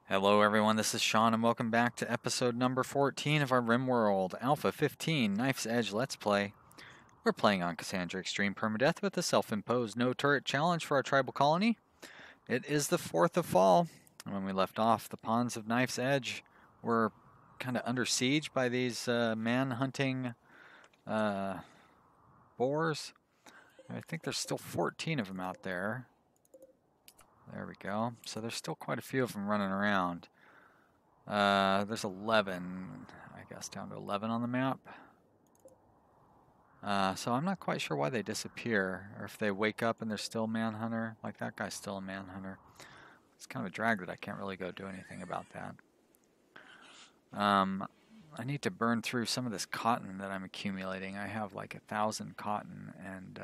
Hello everyone, this is Sean and welcome back to episode number 14 of our Rimworld Alpha 15 Knife's Edge Let's Play. We're playing on Cassandra Extreme Permadeath with a self-imposed no-turret challenge for our tribal colony. It is the 4th of fall, and when we left off, the Ponds of Knife's Edge were kind of under siege by these man-hunting boars. I think there's still 14 of them out there. There we go. So there's still quite a few of them running around. There's 11, I guess, down to 11 on the map. So I'm not quite sure why they disappear, or if they wake up and they're still Manhunter. Like, that guy's still a Manhunter. It's kind of a drag that I can't really go do anything about that. I need to burn through some of this cotton that I'm accumulating. I have like 1,000 cotton, and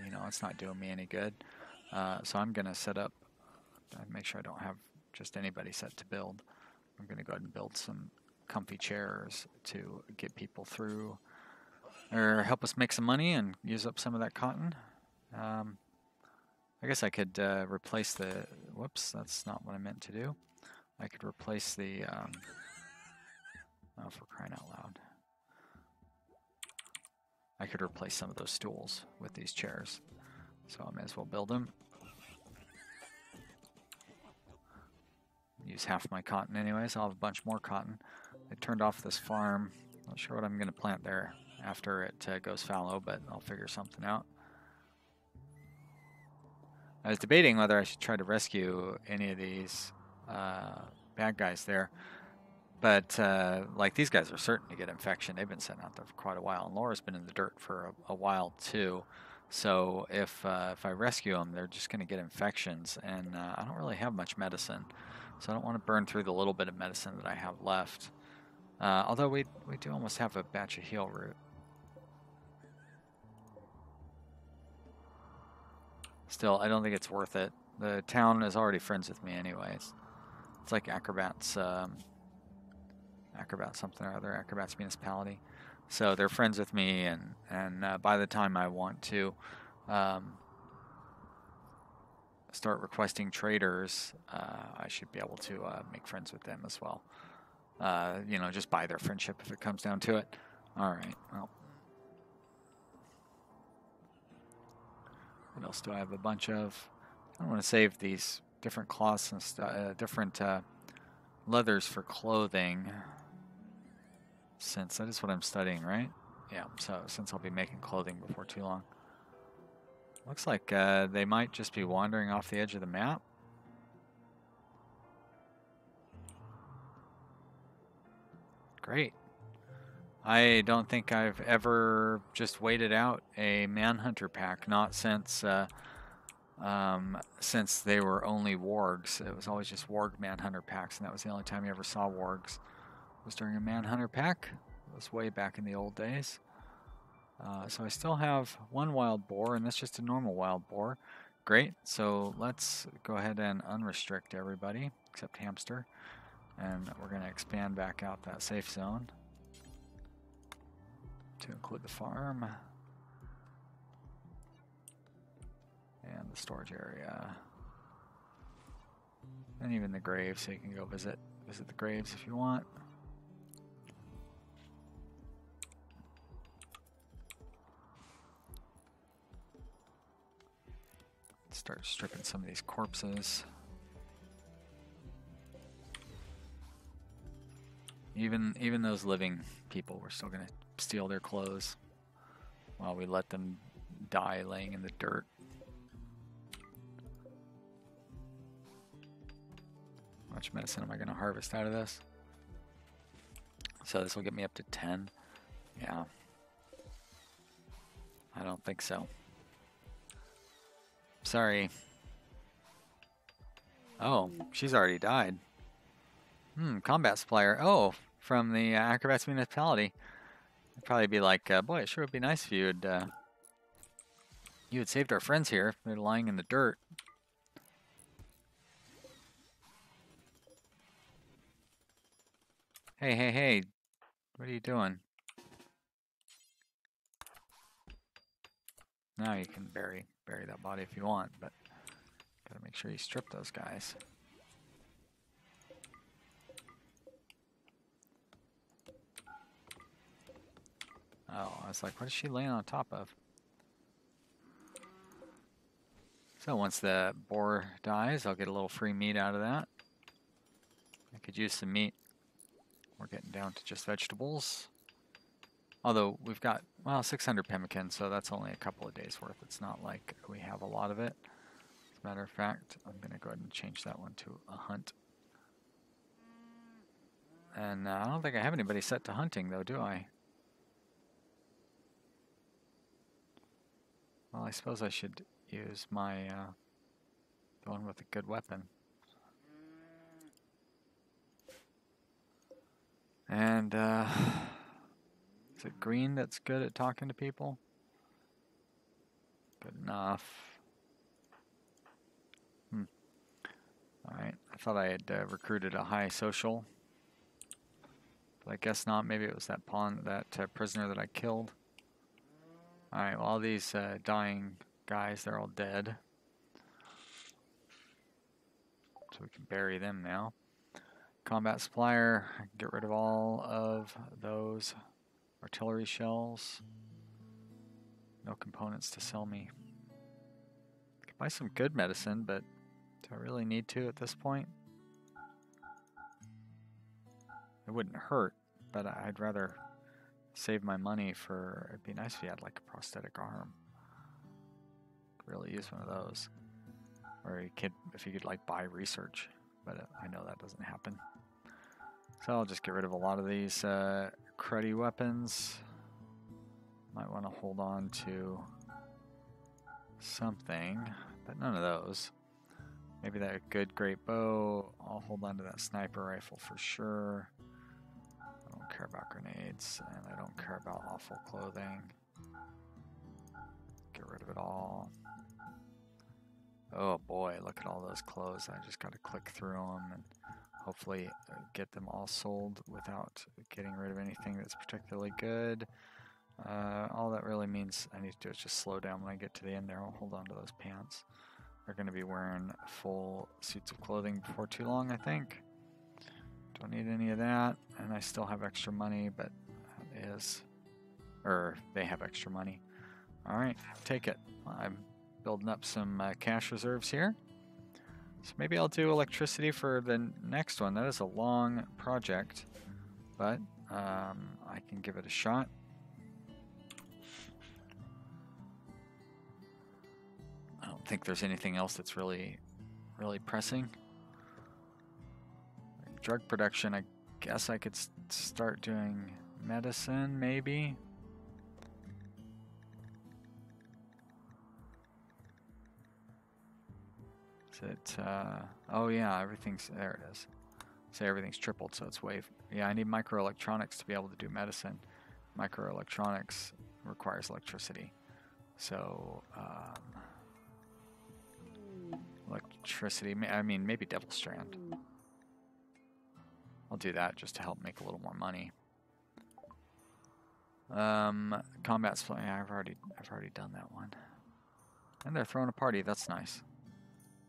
you know, it's not doing me any good. So I'm gonna set up, make sure I don't have just anybody set to build. I'm gonna go ahead and build some comfy chairs to get people through, or help us make some money and use up some of that cotton. I guess I could replace the, whoops, that's not what I meant to do. I could replace the, oh, for crying out loud. I could replace some of those stools with these chairs. So I may as well build them. Use half my cotton anyways. I'll have a bunch more cotton. I turned off this farm. Not sure what I'm going to plant there after it goes fallow, but I'll figure something out. I was debating whether I should try to rescue any of these bad guys there. But, like, these guys are certain to get infection. They've been sitting out there for quite a while. And Laura's been in the dirt for a while, too. So if I rescue them, they're just going to get infections. And I don't really have much medicine. So I don't want to burn through the little bit of medicine that I have left. Although we do almost have a batch of heal root. Still, I don't think it's worth it. The town is already friends with me anyways. It's like Acrobat's, Acrobat something or other, Acrobat's municipality. So they're friends with me, and by the time I want to start requesting traders, I should be able to make friends with them as well. You know, just buy their friendship if it comes down to it. Alright, well. What else do I have a bunch of? I want to save these different cloths and different leathers for clothing. Since that is what I'm studying, right? Yeah, so since I'll be making clothing before too long. Looks like they might just be wandering off the edge of the map. Great. I don't think I've ever just waited out a Manhunter pack, not since they were only wargs. It was always just warg Manhunter packs, and that was the only time you ever saw wargs. It was during a Manhunter pack. It was way back in the old days. So I still have one wild boar, and that's just a normal wild boar. Great, so let's go ahead and unrestrict everybody, except hamster. And we're going to expand back out that safe zone to include the farm and the storage area. And even the graves, so you can go visit the graves if you want. Start stripping some of these corpses. Even those living people, we're still gonna steal their clothes while we let them die laying in the dirt. How much medicine am I gonna harvest out of this? So this will get me up to 10. Yeah. I don't think so. Sorry. Oh, she's already died. Combat supplier. Oh, from the Acrobat's municipality. I'd probably be like, boy, it sure would be nice if you had saved our friends here. They're lying in the dirt. Hey, hey, hey. What are you doing? Now you can bury that body if you want, but gotta make sure you strip those guys. Oh, I was like, what is she laying on top of? So once the boar dies, I'll get a little free meat out of that. I could use some meat. We're getting down to just vegetables. Although we've got, well, 600 pemmican, so that's only a couple of days worth. It's not like we have a lot of it. As a matter of fact, I'm going to go ahead and change that one to a hunt. And I don't think I have anybody set to hunting, though, do I? Well, I suppose I should use my the one with a good weapon. And is it green that's good at talking to people? Good enough. Alright, I thought I had recruited a high social. But I guess not. Maybe it was that prisoner that I killed. Alright, well, all these dying guys, they're all dead. So we can bury them now. Combat supplier, I can get rid of all of those artillery shells. No components to sell me. I could buy some good medicine, but do I really need to at this point? It wouldn't hurt, but I'd rather save my money for, it'd be nice if you had like a prosthetic arm. Could really use one of those. Or if you could like buy research, but I know that doesn't happen. So I'll just get rid of a lot of these cruddy weapons. Might want to hold on to something, but none of those. Maybe that good great bow. I'll hold on to that sniper rifle for sure. I don't care about grenades, and I don't care about awful clothing. Get rid of it all. Oh boy, look at all those clothes. I just got to click through them and hopefully get them all sold without getting rid of anything that's particularly good. All that really means I need to do is just slow down when I get to the end there. I'll hold on to those pants. They're going to be wearing full suits of clothing before too long, I think. Don't need any of that, and I still have extra money, but they have extra money. All right, take it. I'm building up some cash reserves here. So maybe I'll do electricity for the next one. That is a long project, but I can give it a shot. I don't think there's anything else that's really pressing. Drug production, I guess I could start doing medicine, maybe. Is it, oh yeah, everything's, there it is. Say everything's tripled, so it's yeah, I need microelectronics to be able to do medicine. Microelectronics requires electricity. So, electricity, I mean, maybe Devil Strand. I'll do that just to help make a little more money. Combat supply, yeah, I've already done that one. And they're throwing a party, that's nice.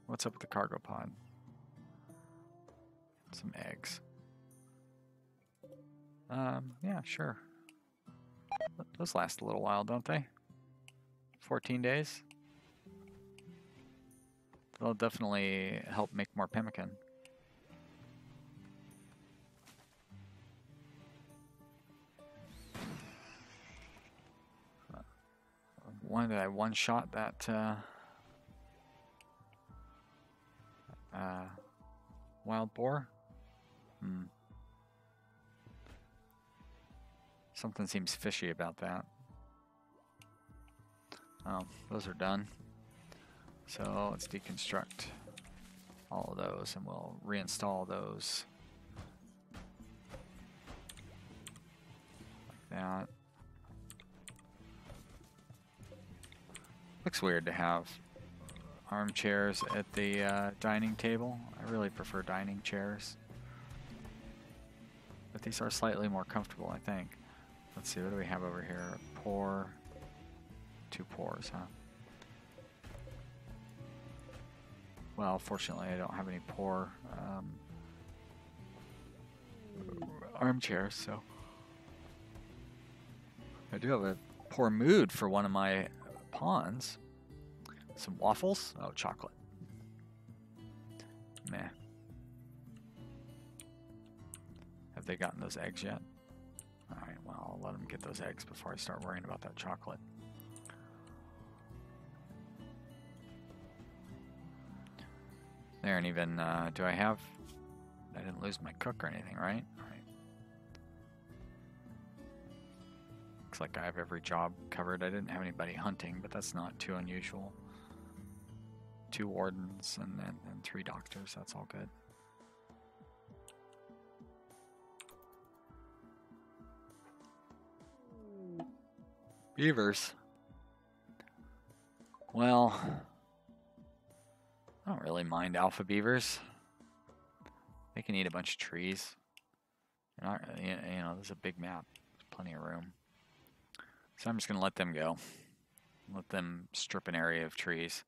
What's up with the cargo pod? Some eggs. Yeah, sure. Those last a little while, don't they? 14 days? They'll definitely help make more pemmican. When did I one-shot that wild boar? Something seems fishy about that. Oh, those are done. So let's deconstruct all of those and we'll reinstall those. Like that. Looks weird to have armchairs at the dining table. I really prefer dining chairs. But these are slightly more comfortable, I think. Let's see, what do we have over here? Pour. 2 pours, huh? Well, fortunately, I don't have any pour armchairs, so I do have a poor mood for one of my pawns. Some waffles? Oh, chocolate. Meh. Have they gotten those eggs yet? Alright, well, I'll let them get those eggs before I start worrying about that chocolate. There, and even, do I have... I didn't lose my cook or anything, right? Alright. Looks like I have every job covered. I didn't have anybody hunting, but that's not too unusual. 2 wardens and 3 doctors, that's all good. Beavers. Well, I don't really mind alpha beavers. They can eat a bunch of trees. They're not, you know, there's a big map. There's plenty of room. So I'm just going to let them go. Let them strip an area of trees.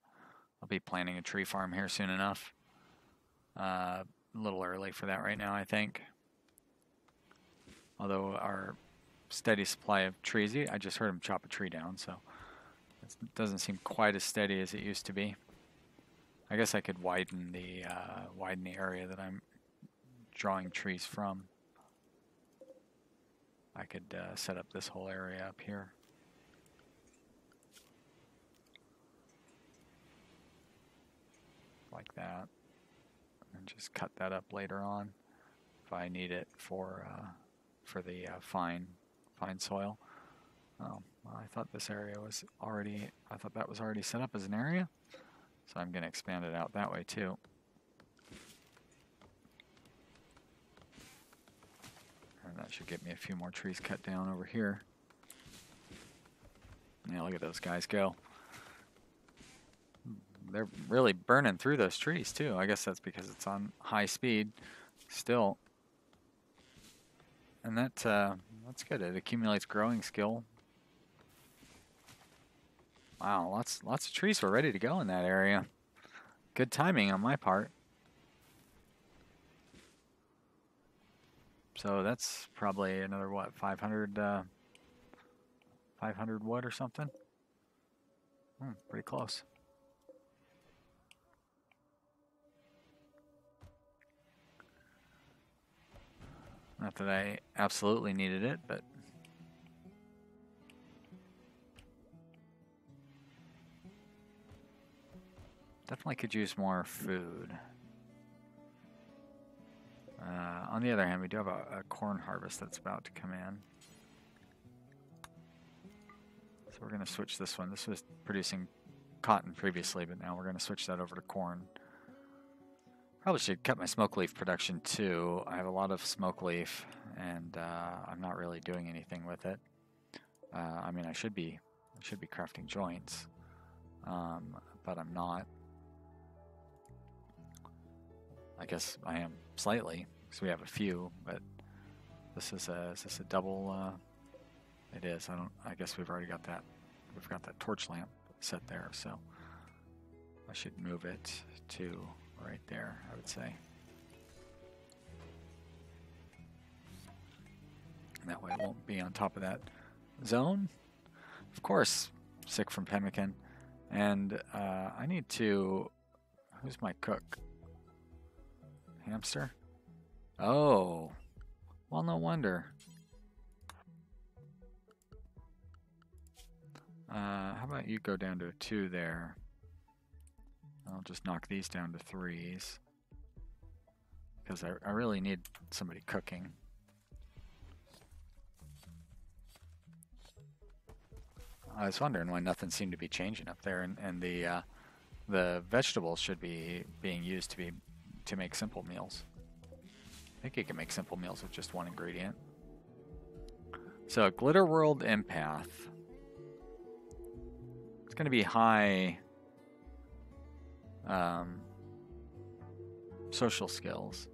I'll be planting a tree farm here soon enough. A little early for that right now, I think. Although our steady supply of trees, I just heard him chop a tree down, so it doesn't seem quite as steady as it used to be. I guess I could widen the area that I'm drawing trees from. I could set up this whole area up here. Like that, and just cut that up later on if I need it for the fine soil. Oh, well, I thought this area was already. I thought that was already set up as an area, so I'm going to expand it out that way too. And that should get me a few more trees cut down over here. Yeah, look at those guys go. They're really burning through those trees too. I guess that's because it's on high speed still. And that's good. It accumulates growing skill. Wow, lots of trees were ready to go in that area. Good timing on my part. So that's probably another, what, 500 wood or something? Pretty close. Not that I absolutely needed it, but definitely could use more food. On the other hand, we do have a corn harvest that's about to come in. So we're going to switch this one. This was producing cotton previously, but now we're going to switch that over to corn. Probably should cut my smoke leaf production too. I have a lot of smoke leaf, and I'm not really doing anything with it. I mean, I should be crafting joints, but I'm not. I guess I am slightly, because we have a few, but is this a double? It is. I guess we've already got that. We've got that torch lamp set there, so I should move it to right there, I would say. And that way it won't be on top of that zone. Of course, sick from pemmican. And I need to... Who's my cook? Hamster? Oh. Well, no wonder. How about you go down to a 2 there? I'll just knock these down to 3s. Because I really need somebody cooking. I was wondering why nothing seemed to be changing up there, and the vegetables should be being used to make simple meals. I think you can make simple meals with just one ingredient. So Glitter World Empath. It's going to be high social skills,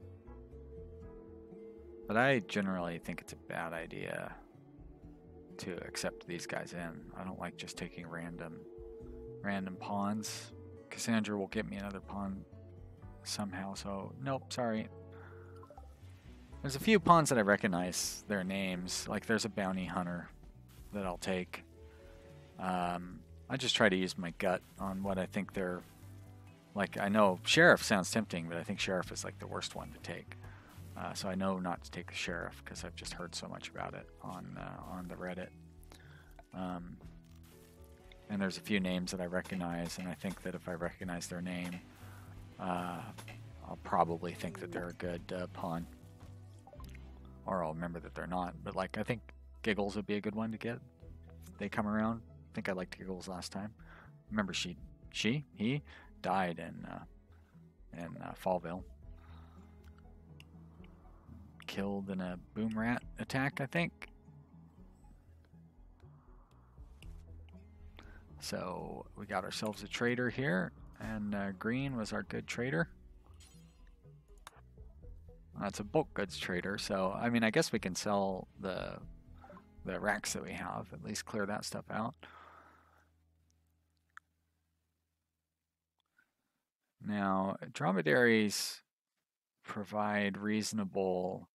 but I generally think it's a bad idea to accept these guys in. I don't like just taking random pawns. Cassandra will get me another pawn somehow, so nope, sorry. There's a few pawns that I recognize their names, like there's a bounty hunter. that I'll take. I just try to use my gut on what I think they're like. I know Sheriff sounds tempting, but I think Sheriff is like the worst one to take. So I know not to take the Sheriff because I've just heard so much about it on the Reddit. And there's a few names that I recognize, and I think that if I recognize their name, I'll probably think that they're a good pawn. Or I'll remember that they're not. But like, I think Giggles would be a good one to get if they come around. I think I liked Giggles last time. Remember, he died in Fallville. Killed in a boom rat attack, I think. So we got ourselves a trader here, and Green was our good trader. That's a bulk goods trader, so I mean, I guess we can sell the racks that we have, at least clear that stuff out. Now, dromedaries provide reasonable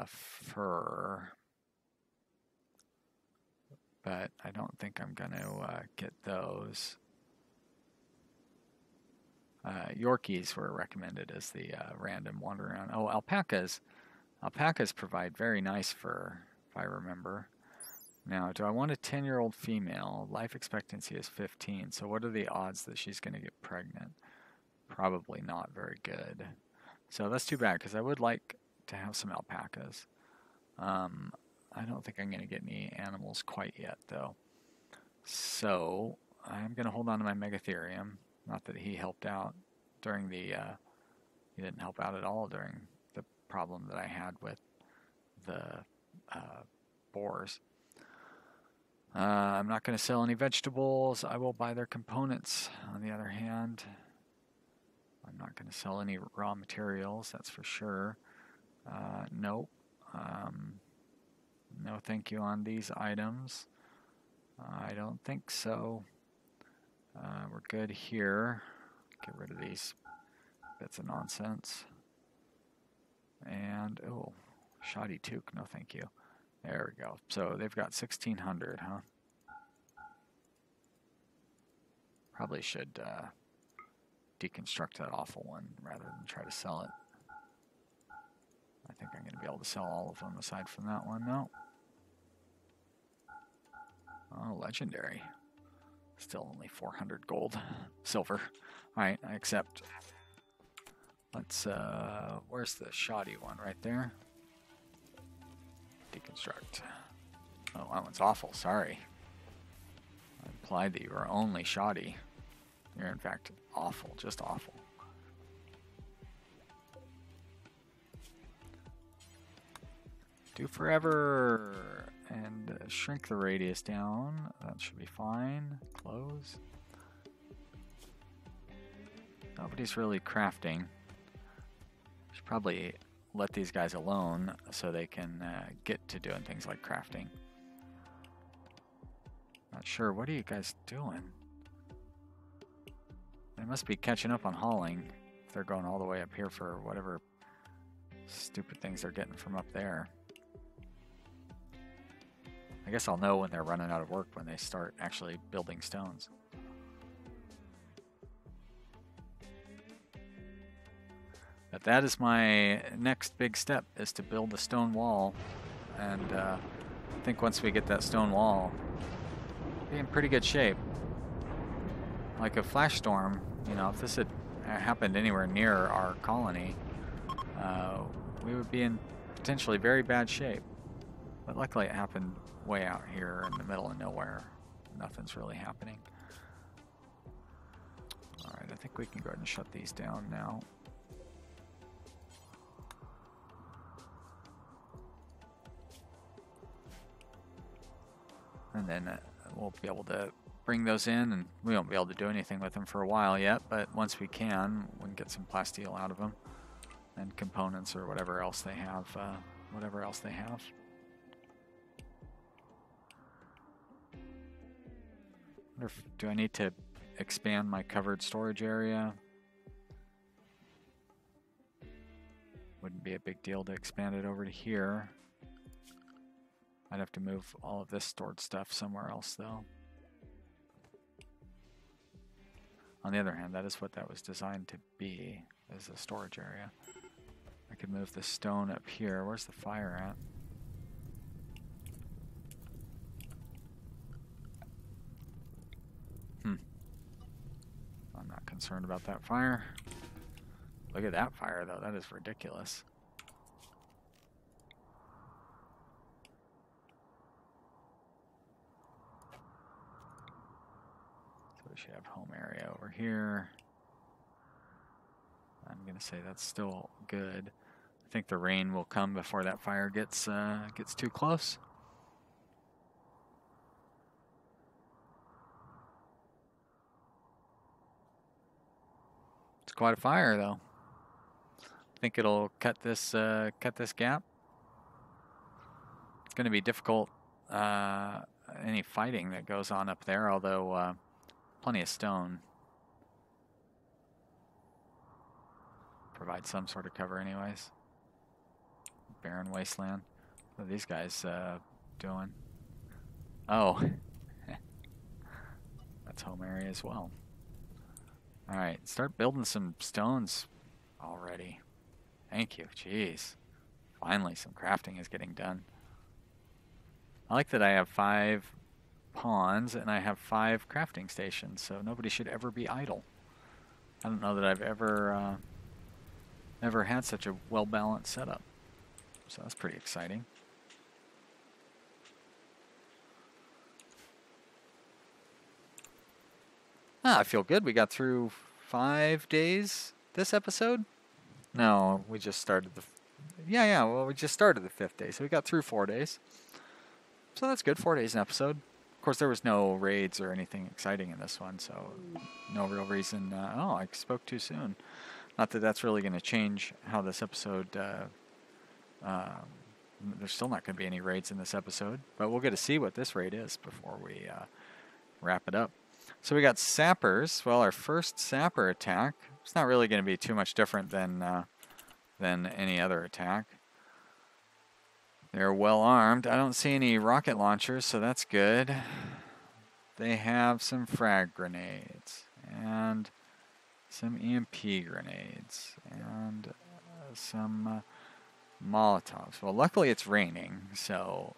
fur, but I don't think I'm going to get those. Yorkies were recommended as the random wander around. Oh, alpacas. Alpacas provide very nice fur, if I remember. Now, do I want a 10-year-old female? Life expectancy is 15, so what are the odds that she's going to get pregnant? Probably not very good. So that's too bad, because I would like to have some alpacas. I don't think I'm going to get any animals quite yet, though. So I'm going to hold on to my Megatherium. Not that he helped out during the... he didn't help out at all during the problem that I had with the boars. I'm not going to sell any vegetables. I will buy their components, on the other hand. I'm not going to sell any raw materials, that's for sure. Nope. No thank you on these items. I don't think so. We're good here. Get rid of these bits of nonsense. And, oh, shoddy toque, no thank you. There we go. So they've got 1,600, huh? Probably should deconstruct that awful one rather than try to sell it. I think I'm going to be able to sell all of them aside from that one, though. Oh, legendary. Still only 400 gold. Silver. Alright, I accept. Let's, where's the shoddy one? Right there. Deconstruct. Oh, that one's awful. Sorry. I implied that you were only shoddy. You're in fact awful. Just awful. Do forever. And shrink the radius down. That should be fine. Close. Nobody's really crafting. Should probably let these guys alone so they can get to doing things like crafting. Not sure. What are you guys doing? They must be catching up on hauling if they're going all the way up here for whatever stupid things they're getting from up there. I guess I'll know when they're running out of work when they start actually building stones. But that is my next big step, is to build the stone wall. And I think once we get that stone wall, we'll be in pretty good shape. Like a flash storm, you know, if this had happened anywhere near our colony, we would be in potentially very bad shape. But luckily it happened way out here in the middle of nowhere. Nothing's really happening. Alright, I think we can go ahead and shut these down now. And then we'll be able to bring those in, and we won't be able to do anything with them for a while yet, but once we can get some plasteel out of them, and components or whatever else they have, Do I need to expand my covered storage area? Wouldn't be a big deal to expand it over to here. I'd have to move all of this stored stuff somewhere else, though. On the other hand, that is what that was designed to be, as a storage area. I could move the stone up here. Where's the fire at? I'm not concerned about that fire. Look at that fire, though. That is ridiculous. So we should have home area over here. I'm going to say that's still good. I think the rain will come before that fire gets too close. It's quite a fire, though. I think it'll cut this gap. It's going to be difficult. Any fighting that goes on up there, although plenty of stone provides some sort of cover, anyways. Barren wasteland. What are these guys doing? Oh, that's home area as well. All right, start building some stones already. Thank you. Jeez. Finally, some crafting is getting done. I like that I have 5 pawns and I have 5 crafting stations, so nobody should ever be idle. I don't know that I've ever had such a well-balanced setup. So that's pretty exciting. I feel good. We got through 5 days this episode. No, we just started the... Yeah, well, we just started the 5th day, so we got through 4 days. So that's good, 4 days an episode. Of course, there was no raids or anything exciting in this one, so no real reason... oh, I spoke too soon. Not that that's really going to change how this episode... there's still not going to be any raids in this episode, but we'll get to see what this raid is before we wrap it up. So we got sappers. Well, our first sapper attack. It's not really going to be too much different than any other attack. They're well armed. I don't see any rocket launchers, so that's good. They have some frag grenades and some EMP grenades and some Molotovs. Well, luckily it's raining, so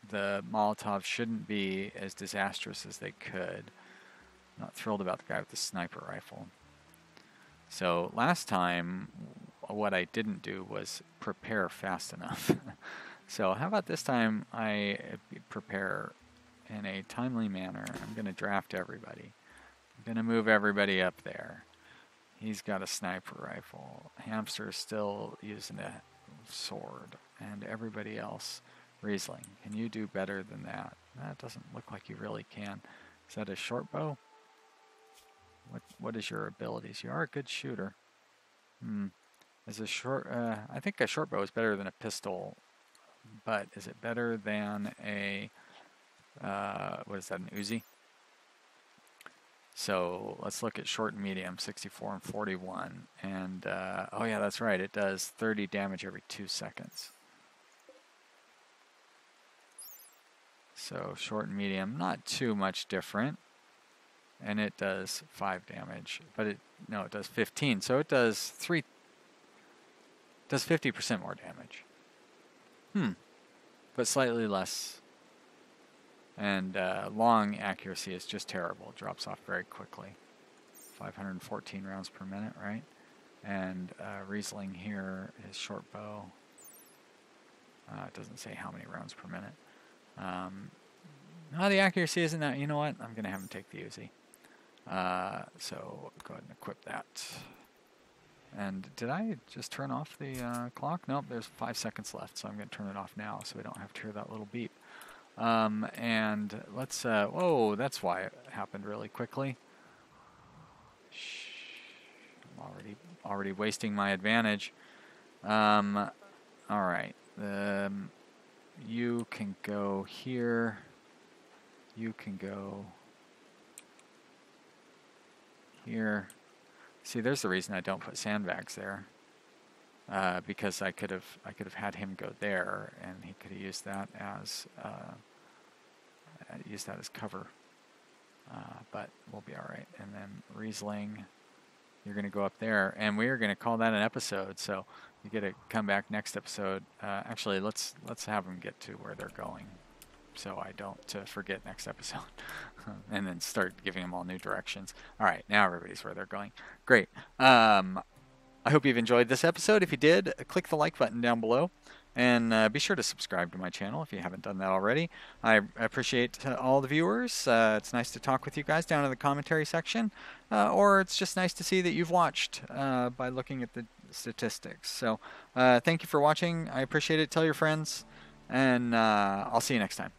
the Molotovs shouldn't be as disastrous as they could. Not thrilled about the guy with the sniper rifle. So last time, what I didn't do was prepare fast enough. So how about this time I prepare in a timely manner. I'm going to draft everybody. I'm going to move everybody up there. He's got a sniper rifle. Hamster is still using a sword. And everybody else, Riesling, can you do better than that? That doesn't look like you really can. Is that a short bow? What is your abilities? You are a good shooter. Is a short? I think a short bow is better than a pistol, but is it better than a what is that? An Uzi? So let's look at short and medium, 64 and 41, and oh yeah, that's right. It does 30 damage every 2 seconds. So short and medium, not too much different. And it does 5 damage, but it does 15. So it does 50% more damage. But slightly less. And long accuracy is just terrible. It drops off very quickly. 514 rounds per minute, right? And Riesling here is short bow. It doesn't say how many rounds per minute. No, the accuracy isn't that. You know what? I'm going to have him take the Uzi. So go ahead and equip that. And did I just turn off the clock? Nope, there's 5 seconds left, so I'm going to turn it off now so we don't have to hear that little beep. And let's, whoa, that's why it happened really quickly. I'm already wasting my advantage. All right, you can go here. You can go here. See, there's the reason I don't put sandbags there. because I could have had him go there, and he could have used that as cover. But we'll be all right. And then Riesling, you're going to go up there, and we are going to call that an episode. So you get to come back next episode. Actually, let's have them get to where they're going, so I don't forget next episode, and then start giving them all new directions. All right, now everybody's where they're going. Great. I hope you've enjoyed this episode. If you did, click the like button down below. And be sure to subscribe to my channel if you haven't done that already. I appreciate all the viewers. It's nice to talk with you guys down in the commentary section. Or it's just nice to see that you've watched by looking at the statistics. So thank you for watching. I appreciate it. Tell your friends. And I'll see you next time.